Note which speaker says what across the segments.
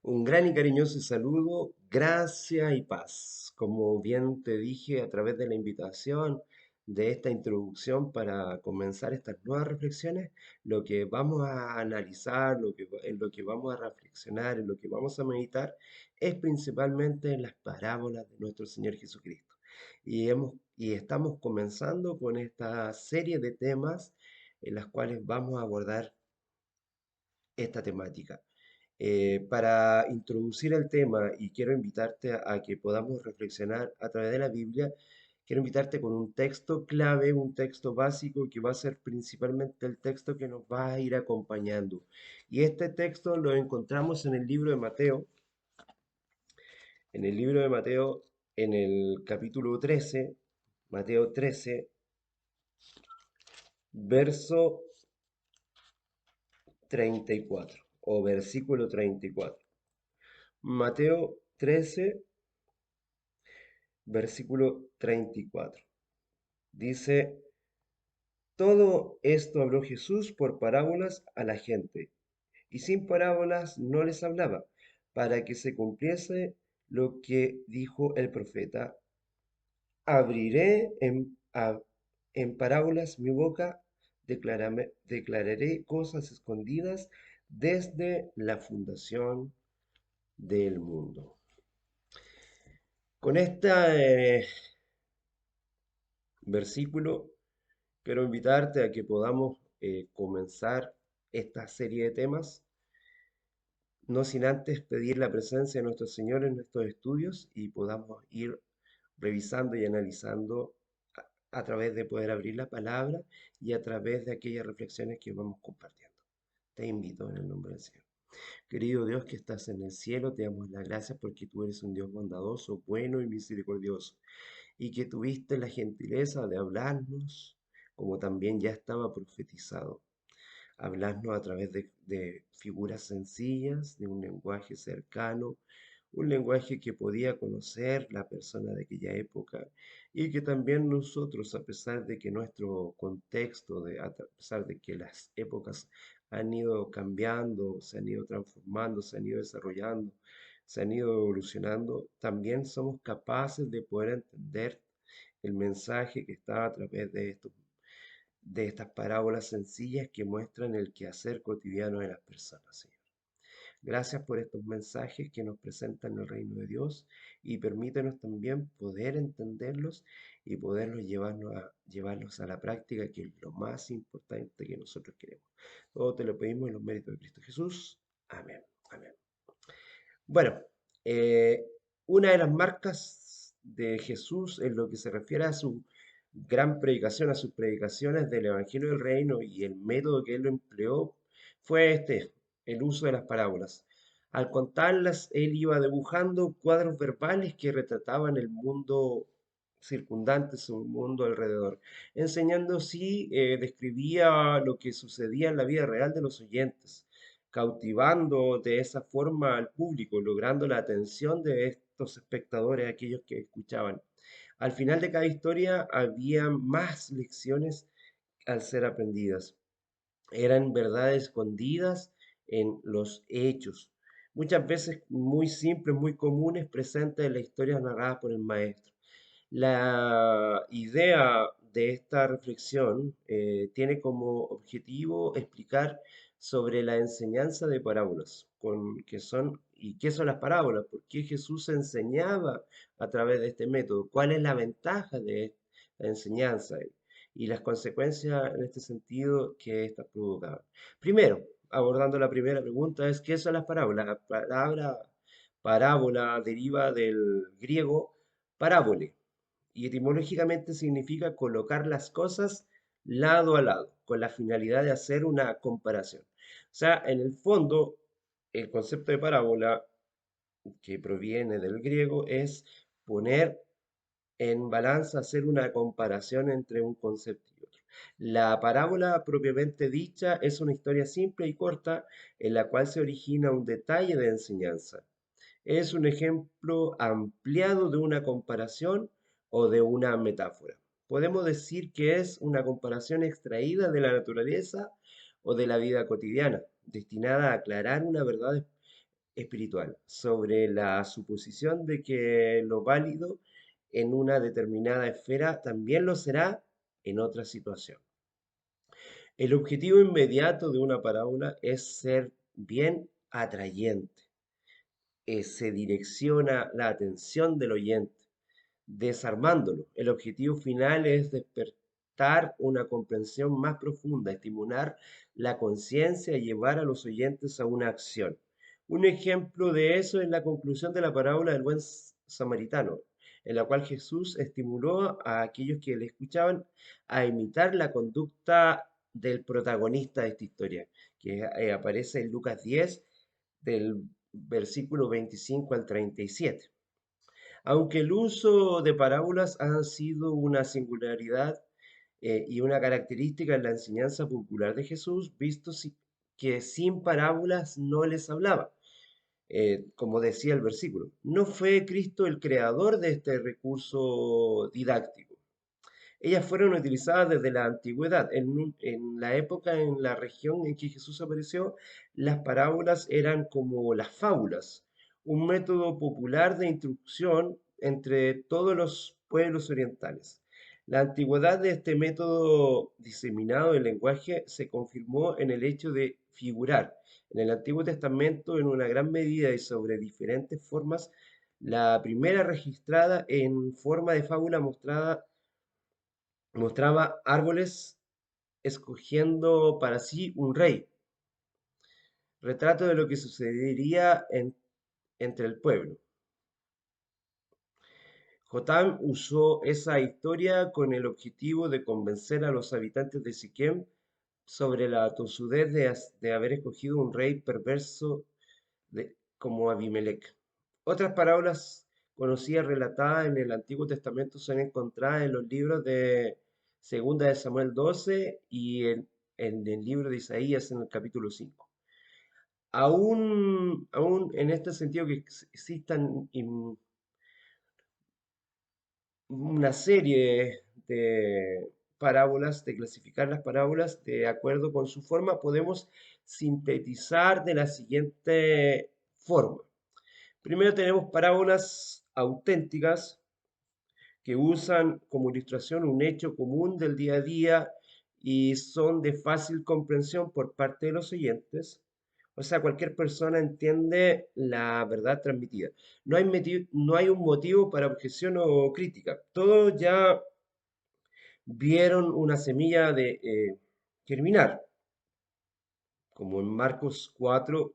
Speaker 1: Un gran y cariñoso saludo, gracia y paz. Como bien te dije a través de la invitación de esta introducción para comenzar estas nuevas reflexiones, lo que vamos a analizar, en lo que vamos a reflexionar, en lo que vamos a meditar, es principalmente en las parábolas de nuestro Señor Jesucristo. Y estamos comenzando con esta serie de temas en las cuales vamos a abordar esta temática. Para introducir el tema y quiero invitarte a que podamos reflexionar a través de la Biblia, quiero invitarte con un texto clave, un texto básico que va a ser principalmente el texto que nos va a ir acompañando. Y este texto lo encontramos en el libro de Mateo, en el libro de Mateo, en el capítulo 13, Mateo 13, verso 34 o versículo 34. Mateo 13, versículo 34. Dice, todo esto habló Jesús por parábolas a la gente, y sin parábolas no les hablaba, para que se cumpliese lo que dijo el profeta, abriré en parábolas mi boca, declararé cosas escondidas desde la fundación del mundo. Con este versículo quiero invitarte a que podamos comenzar esta serie de temas, no sin antes pedir la presencia de nuestro Señor en nuestros estudios y podamos ir revisando y analizando a través de poder abrir la palabra y a través de aquellas reflexiones que vamos compartiendo. Te invito en el nombre del Señor. Querido Dios que estás en el cielo, te damos las gracias porque tú eres un Dios bondadoso, bueno y misericordioso, y que tuviste la gentileza de hablarnos como también ya estaba profetizado. Hablarnos a través de figuras sencillas, de un lenguaje cercano, un lenguaje que podía conocer la persona de aquella época y que también nosotros, a pesar de que nuestro contexto, a pesar de que las épocas han ido cambiando, se han ido transformando, se han ido desarrollando, se han ido evolucionando, también somos capaces de poder entender el mensaje que está a través de estas parábolas sencillas que muestran el quehacer cotidiano de las personas, Señor. Gracias por estos mensajes que nos presentan el reino de Dios y permítenos también poder entenderlos y poderlos llevarlos a la práctica, que es lo más importante que nosotros queremos. Todo te lo pedimos en los méritos de Cristo Jesús. Amén. Amén. Bueno, eh, una de las marcas de Jesús en lo que se refiere a su gran predicación, a sus predicaciones del Evangelio del Reino y el método que él lo empleó, fue el uso de las parábolas. Al contarlas, él iba dibujando cuadros verbales que retrataban el mundo circundante, su mundo alrededor, enseñando así, describía lo que sucedía en la vida real de los oyentes, cautivando de esa forma al público, logrando la atención de estos espectadores, aquellos que escuchaban. Al final de cada historia había más lecciones al ser aprendidas. Eran verdades escondidas en los hechos, muchas veces muy simples, muy comunes, presentes en las historias narradas por el maestro. La idea de esta reflexión tiene como objetivo explicar sobre la enseñanza de parábolas, y qué son las parábolas, por qué Jesús enseñaba a través de este método, cuál es la ventaja de esta enseñanza y las consecuencias en este sentido que éstas provocaban. Primero, abordando la primera pregunta, es ¿qué son las parábolas? La palabra parábola deriva del griego parábole, y etimológicamente significa colocar las cosas lado a lado, con la finalidad de hacer una comparación. O sea, en el fondo, el concepto de parábola, que proviene del griego, es poner en balanza, hacer una comparación entre un concepto y otro. La parábola propiamente dicha es una historia simple y corta en la cual se origina un detalle de enseñanza. Es un ejemplo ampliado de una comparación o de una metáfora. Podemos decir que es una comparación extraída de la naturaleza o de la vida cotidiana, destinada a aclarar una verdad espiritual, sobre la suposición de que lo válido en una determinada esfera también lo será en otra situación. El objetivo inmediato de una parábola es ser bien atrayente. Se direcciona la atención del oyente, desarmándolo. El objetivo final es despertar una comprensión más profunda, estimular la conciencia y llevar a los oyentes a una acción. Un ejemplo de eso es la conclusión de la parábola del buen samaritano, en la cual Jesús estimuló a aquellos que le escuchaban a imitar la conducta del protagonista de esta historia, que aparece en Lucas 10, del versículo 25 al 37. Aunque el uso de parábolas ha sido una singularidad y una característica en la enseñanza popular de Jesús, que sin parábolas no les hablaba, como decía el versículo. No fue Cristo el creador de este recurso didáctico. Ellas fueron utilizadas desde la antigüedad. En la época, en la región en que Jesús apareció, las parábolas eran como las fábulas, un método popular de instrucción entre todos los pueblos orientales. La antigüedad de este método diseminado del lenguaje se confirmó en el hecho de figurar en el Antiguo Testamento en una gran medida y sobre diferentes formas. La primera registrada en forma de fábula mostraba árboles escogiendo para sí un rey, retrato de lo que sucedería entre el pueblo. Jotam usó esa historia con el objetivo de convencer a los habitantes de Siquem sobre la tosudez de haber escogido un rey perverso como Abimelech. Otras parábolas conocidas relatadas en el Antiguo Testamento son encontradas en los libros de Segunda de Samuel 12 y en el libro de Isaías en el capítulo 5. Aún en este sentido que existan una serie de parábolas, de clasificar las parábolas de acuerdo con su forma, podemos sintetizar de la siguiente forma. Primero tenemos parábolas auténticas que usan como ilustración un hecho común del día a día y son de fácil comprensión por parte de los oyentes. O sea, cualquier persona entiende la verdad transmitida. No hay un motivo para objeción o crítica. Todos ya vieron una semilla de germinar, como en Marcos 4,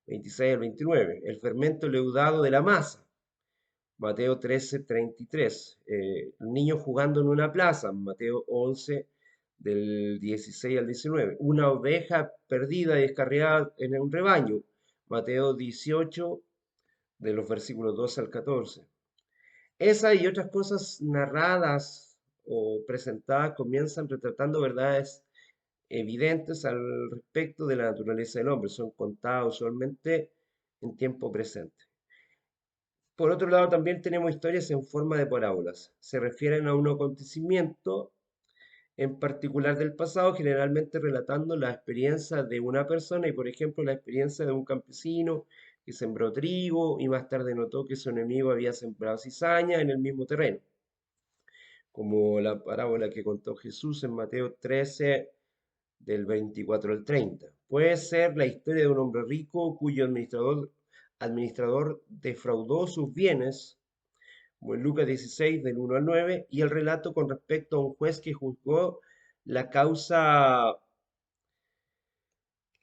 Speaker 1: 26 al 29, el fermento leudado de la masa. Mateo 13:33. El niño jugando en una plaza, Mateo 11, del 16 al 19. Una oveja perdida y descarriada en un rebaño, Mateo 18, de los versículos 12 al 14. Esa y otras cosas narradas o presentadas comienzan retratando verdades evidentes al respecto de la naturaleza del hombre. Son contadas usualmente en tiempo presente. Por otro lado, también tenemos historias en forma de parábolas. Se refieren a un acontecimiento en particular del pasado, generalmente relatando la experiencia de una persona y, por ejemplo, la experiencia de un campesino que sembró trigo y más tarde notó que su enemigo había sembrado cizaña en el mismo terreno, como la parábola que contó Jesús en Mateo 13, del 24 al 30. Puede ser la historia de un hombre rico cuyo administrador defraudó sus bienes como en Lucas 16, del 1 al 9, y el relato con respecto a un juez que juzgó la causa,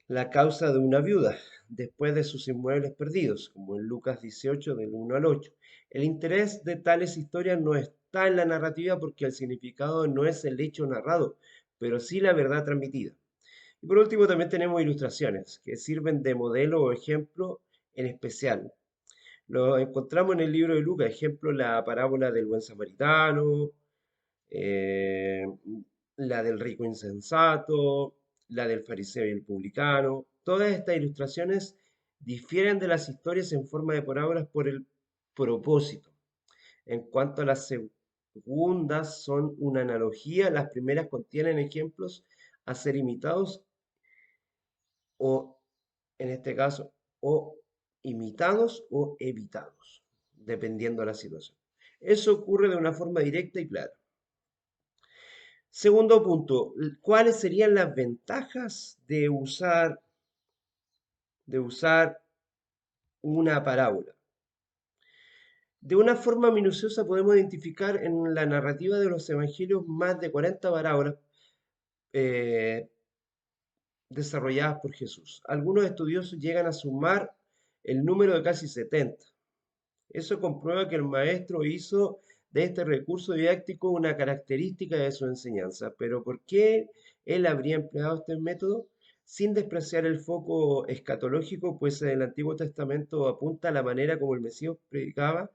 Speaker 1: la causa de una viuda después de sus inmuebles perdidos, como en Lucas 18, del 1 al 8. El interés de tales historias no está en la narrativa porque el significado no es el hecho narrado, pero sí la verdad transmitida. Y por último también tenemos ilustraciones que sirven de modelo o ejemplo en especial. Lo encontramos en el libro de Lucas, ejemplo, la parábola del buen samaritano, eh, la del rico insensato, la del fariseo y el publicano. Todas estas ilustraciones difieren de las historias en forma de parábolas por el propósito. En cuanto a las segundas, son una analogía, las primeras contienen ejemplos a ser imitados o, en este caso, o imitados o evitados, dependiendo de la situación. Eso ocurre de una forma directa y clara. Segundo punto, ¿cuáles serían las ventajas de usar una parábola? De una forma minuciosa podemos identificar en la narrativa de los evangelios más de 40 parábolas eh, desarrolladas por Jesús. Algunos estudiosos llegan a sumar el número de casi 70. Eso comprueba que el maestro hizo de este recurso didáctico una característica de su enseñanza. Pero ¿por qué él habría empleado este método? Sin despreciar el foco escatológico, pues el Antiguo Testamento apunta a la manera como el Mesías predicaba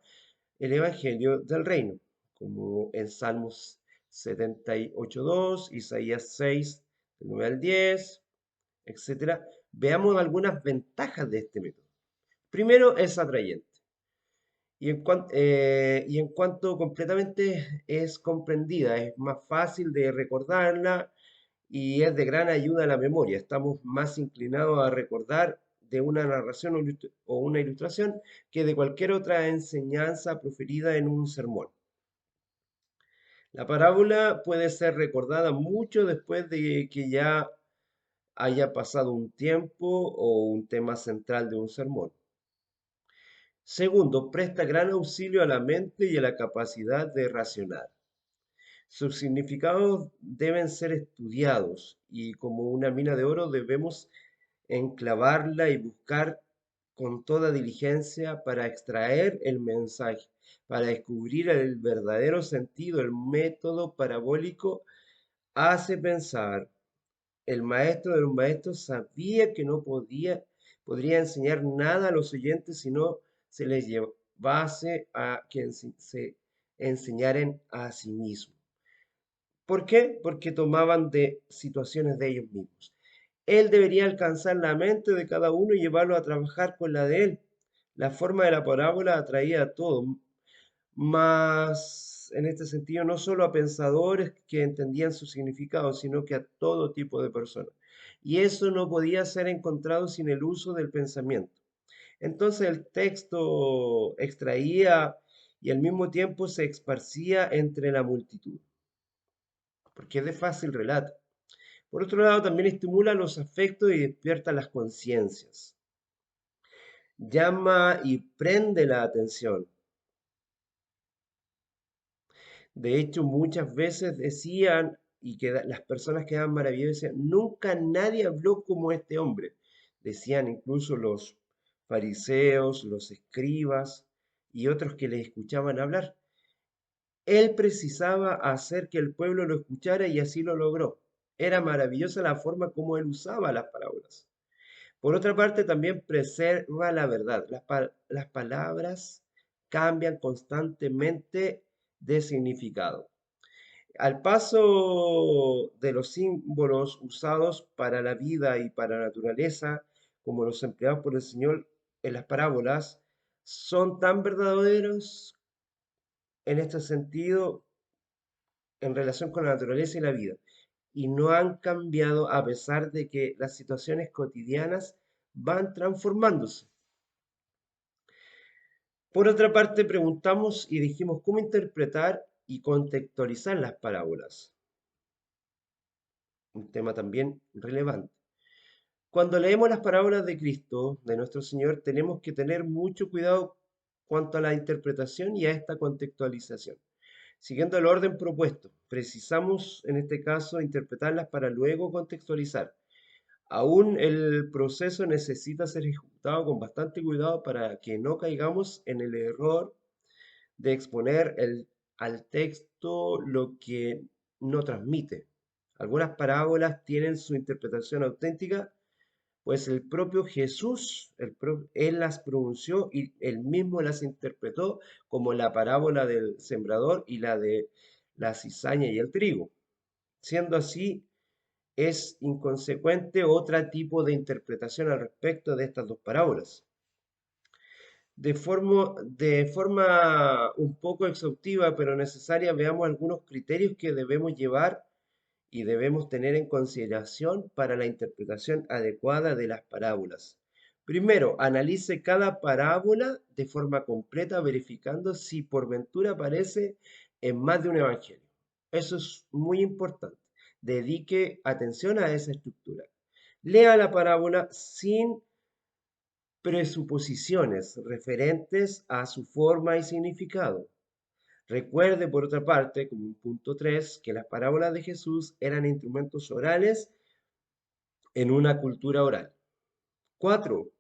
Speaker 1: el Evangelio del Reino, como en Salmos 78:2, Isaías 6, del 9 al 10, etcétera. Veamos algunas ventajas de este método. Primero, es atrayente. Y en cuanto completamente es comprendida, es más fácil de recordarla y es de gran ayuda a la memoria. Estamos más inclinados a recordar de una narración o una ilustración que de cualquier otra enseñanza proferida en un sermón. La parábola puede ser recordada mucho después de que ya haya pasado un tiempo o un tema central de un sermón. Segundo, presta gran auxilio a la mente y a la capacidad de racionar. Sus significados deben ser estudiados y como una mina de oro debemos enclavarla y buscar con toda diligencia para extraer el mensaje, para descubrir el verdadero sentido. El método parabólico hace pensar. El maestro de los maestros sabía que no podría enseñar nada a los oyentes si no se les llevase a que se enseñaren a sí mismos. ¿Por qué? Porque tomaban de situaciones de ellos mismos. Él debería alcanzar la mente de cada uno y llevarlo a trabajar con la de él. La forma de la parábola atraía a todos, más en este sentido no solo a pensadores que entendían su significado, sino que a todo tipo de personas. Y eso no podía ser encontrado sin el uso del pensamiento. Entonces el texto extraía y al mismo tiempo se esparcía entre la multitud, porque es de fácil relato. Por otro lado, también estimula los afectos y despierta las conciencias. Llama y prende la atención. De hecho, muchas veces decían, y que las personas quedaban maravilladas, decían, nunca nadie habló como este hombre. Decían incluso los fariseos, los escribas y otros que le escuchaban hablar. Él precisaba hacer que el pueblo lo escuchara y así lo logró. Era maravillosa la forma como él usaba las parábolas. Por otra parte, también preserva la verdad. Las palabras cambian constantemente de significado. Al paso de los símbolos usados para la vida y para la naturaleza, como los empleados por el Señor en las parábolas, son tan verdaderos en este sentido en relación con la naturaleza y la vida, y no han cambiado a pesar de que las situaciones cotidianas van transformándose. Por otra parte, preguntamos y dijimos cómo interpretar y contextualizar las parábolas, un tema también relevante. Cuando leemos las parábolas de Cristo, de nuestro Señor, tenemos que tener mucho cuidado cuanto a la interpretación y a esta contextualización. Siguiendo el orden propuesto, precisamos en este caso interpretarlas para luego contextualizar. Aún el proceso necesita ser ejecutado con bastante cuidado para que no caigamos en el error de exponer al texto lo que no transmite. Algunas parábolas tienen su interpretación auténtica, pues el propio Jesús, él las pronunció y él mismo las interpretó como la parábola del sembrador y la de la cizaña y el trigo. Siendo así, es inconsecuente otro tipo de interpretación al respecto de estas dos parábolas. De forma un poco exhaustiva, pero necesaria, veamos algunos criterios que debemos llevar y debemos tener en consideración para la interpretación adecuada de las parábolas. Primero, analice cada parábola de forma completa, verificando si por ventura aparece en más de un evangelio. Eso es muy importante. Dedique atención a esa estructura. Lea la parábola sin presuposiciones referentes a su forma y significado. Recuerde, por otra parte, como un punto 3, que las parábolas de Jesús eran instrumentos orales en una cultura oral. 4.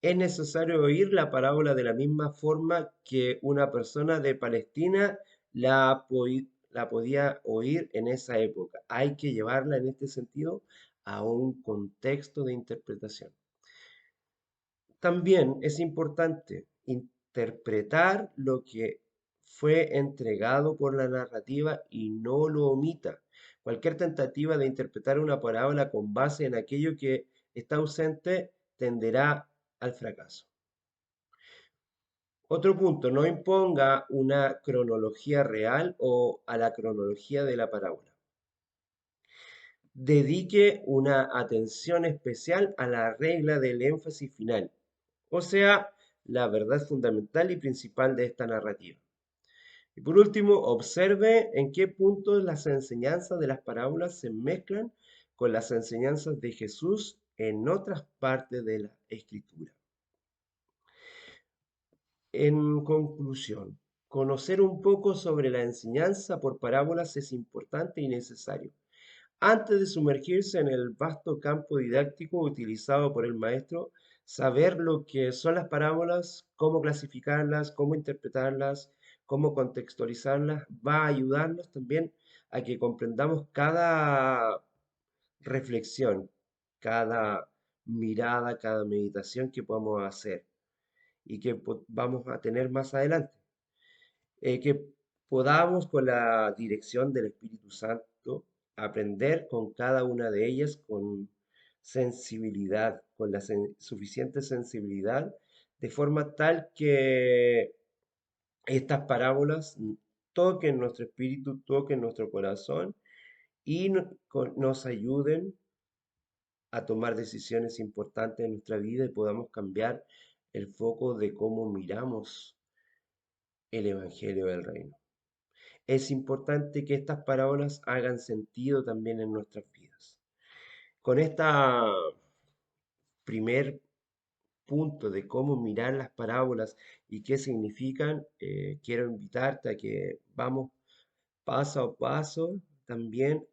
Speaker 1: Es necesario oír la parábola de la misma forma que una persona de Palestina la podía oír en esa época. Hay que llevarla en este sentido a un contexto de interpretación. También es importante interpretar lo que fue entregado por la narrativa y no lo omita. Cualquier tentativa de interpretar una parábola con base en aquello que está ausente tenderá al fracaso. Otro punto, no imponga una cronología real o a la cronología de la parábola. Dedique una atención especial a la regla del énfasis final, o sea, la verdad fundamental y principal de esta narrativa. Y por último, observe en qué puntos las enseñanzas de las parábolas se mezclan con las enseñanzas de Jesús en otras partes de la Escritura. En conclusión, conocer un poco sobre la enseñanza por parábolas es importante y necesario. Antes de sumergirse en el vasto campo didáctico utilizado por el maestro, saber lo que son las parábolas, cómo clasificarlas, cómo interpretarlas, cómo contextualizarlas, va a ayudarnos también a que comprendamos cada reflexión, cada mirada, cada meditación que podamos hacer y que vamos a tener más adelante. Que podamos con la dirección del Espíritu Santo aprender con cada una de ellas con sensibilidad, con la suficiente sensibilidad, de forma tal que estas parábolas toquen nuestro espíritu, toquen nuestro corazón y nos ayuden a tomar decisiones importantes en nuestra vida y podamos cambiar el foco de cómo miramos el Evangelio del Reino. Es importante que estas parábolas hagan sentido también en nuestras vidas. Con este primer punto de cómo mirar las parábolas y qué significan, quiero invitarte a que vamos paso a paso también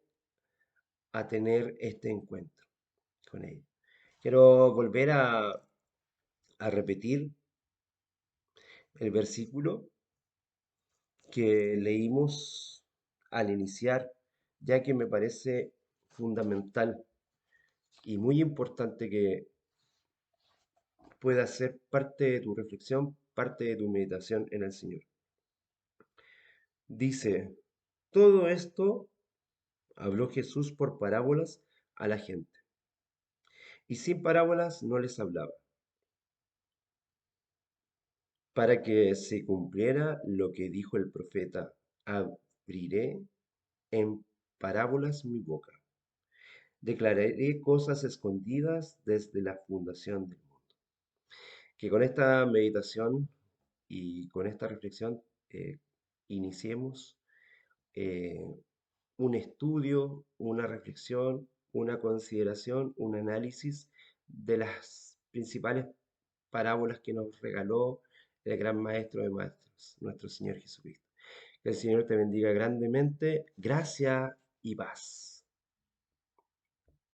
Speaker 1: a tener este encuentro con ellos. Quiero volver a repetir el versículo que leímos al iniciar, ya que me parece fundamental y muy importante que pueda ser parte de tu reflexión, parte de tu meditación en el Señor. Dice, todo esto habló Jesús por parábolas a la gente, y sin parábolas no les hablaba, para que se cumpliera lo que dijo el profeta, abriré en parábolas mi boca, declararé cosas escondidas desde la fundación del mundo. Que con esta meditación y con esta reflexión iniciemos eh, un estudio, una reflexión, una consideración, un análisis de las principales parábolas que nos regaló el gran maestro de maestros, nuestro Señor Jesucristo. Que el Señor te bendiga grandemente. Gracia y paz.